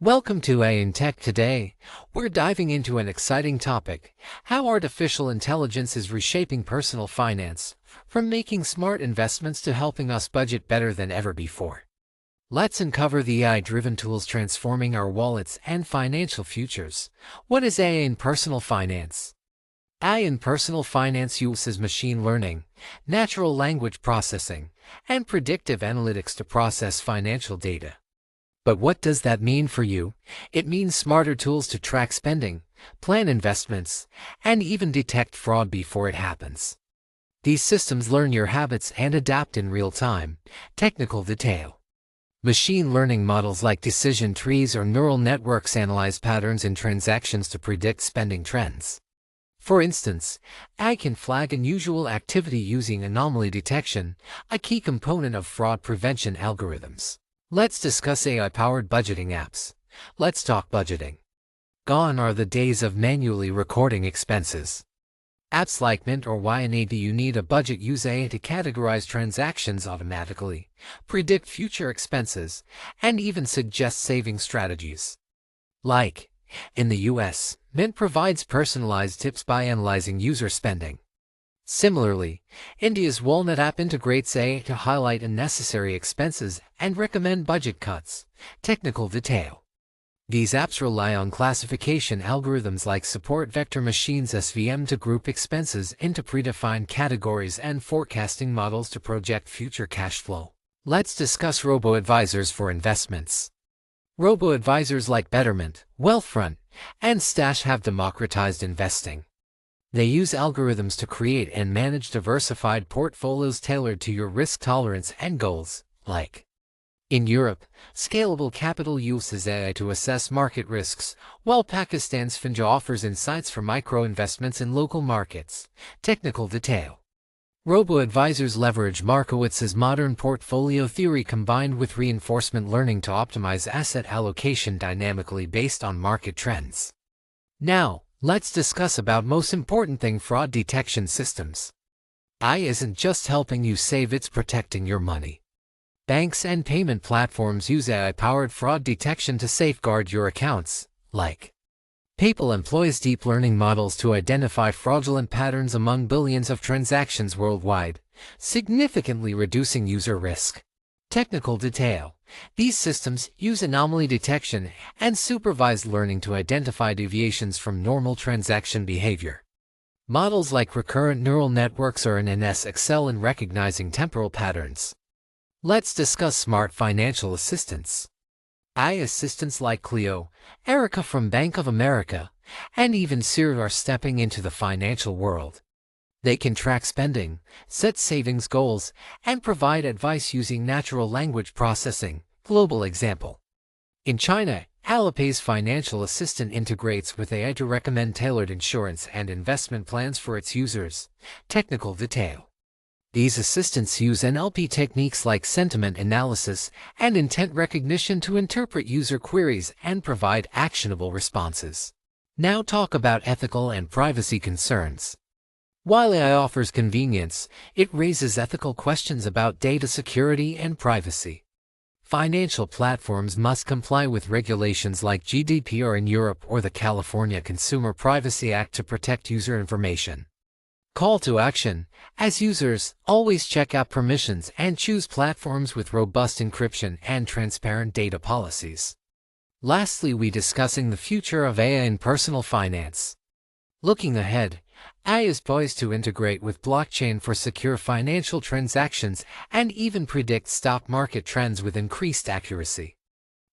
Welcome to AI in Tech. Today, we're diving into an exciting topic: how artificial intelligence is reshaping personal finance, from making smart investments to helping us budget better than ever before. Let's uncover the AI-driven tools transforming our wallets and financial futures. What is AI in personal finance? AI in personal finance uses machine learning, natural language processing, and predictive analytics to process financial data. But what does that mean for you? It means smarter tools to track spending, plan investments, and even detect fraud before it happens. These systems learn your habits and adapt in real time. Technical detail. Machine learning models like decision trees or neural networks analyze patterns in transactions to predict spending trends. For instance, AI can flag unusual activity using anomaly detection, a key component of fraud prevention algorithms. Let's discuss AI-powered budgeting apps. Let's talk budgeting. Gone are the days of manually recording expenses. Apps like Mint or YNAB You Need a Budget use AI to categorize transactions automatically, predict future expenses, and even suggest saving strategies. Like, in the US, Mint provides personalized tips by analyzing user spending. Similarly, India's Walnut app integrates AI to highlight unnecessary expenses and recommend budget cuts. Technical detail. These apps rely on classification algorithms like support vector machines (SVM) to group expenses into predefined categories and forecasting models to project future cash flow. Let's discuss robo-advisors for investments. Robo-advisors like Betterment, Wealthfront, and Stash have democratized investing. They use algorithms to create and manage diversified portfolios tailored to your risk tolerance and goals, like. In Europe, Scalable Capital uses AI to assess market risks, while Pakistan's Finja offers insights for micro-investments in local markets. Technical detail. Robo-advisors leverage Markowitz's modern portfolio theory combined with reinforcement learning to optimize asset allocation dynamically based on market trends. Now, let's discuss about most important thing: fraud detection systems. AI isn't just helping you save, it's protecting your money. Banks and payment platforms use AI-powered fraud detection to safeguard your accounts, like. PayPal employs deep learning models to identify fraudulent patterns among billions of transactions worldwide, significantly reducing user risk. Technical detail. These systems use anomaly detection and supervised learning to identify deviations from normal transaction behavior. Models like recurrent neural networks or NNS excel in recognizing temporal patterns. Let's discuss smart financial assistants. AI assistants like Clio, Erica from Bank of America, and even Siri are stepping into the financial world. They can track spending, set savings goals, and provide advice using natural language processing. Global example. In China, Alipay's financial assistant integrates with AI to recommend tailored insurance and investment plans for its users. Technical detail. These assistants use NLP techniques like sentiment analysis and intent recognition to interpret user queries and provide actionable responses. Now talk about ethical and privacy concerns. While AI offers convenience, it raises ethical questions about data security and privacy. Financial platforms must comply with regulations like GDPR in Europe or the California Consumer Privacy Act to protect user information. Call to action. As users, always check out permissions and choose platforms with robust encryption and transparent data policies. Lastly, we discussing the future of AI in personal finance. Looking ahead, AI is poised to integrate with blockchain for secure financial transactions and even predict stock market trends with increased accuracy.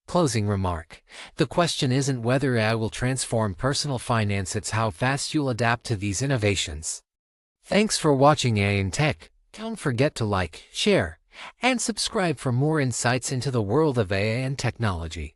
Closing remark. The question isn't whether AI will transform personal finance, it's how fast you'll adapt to these innovations. Thanks for watching AI in Tech. Don't forget to like, share, and subscribe for more insights into the world of AI and technology.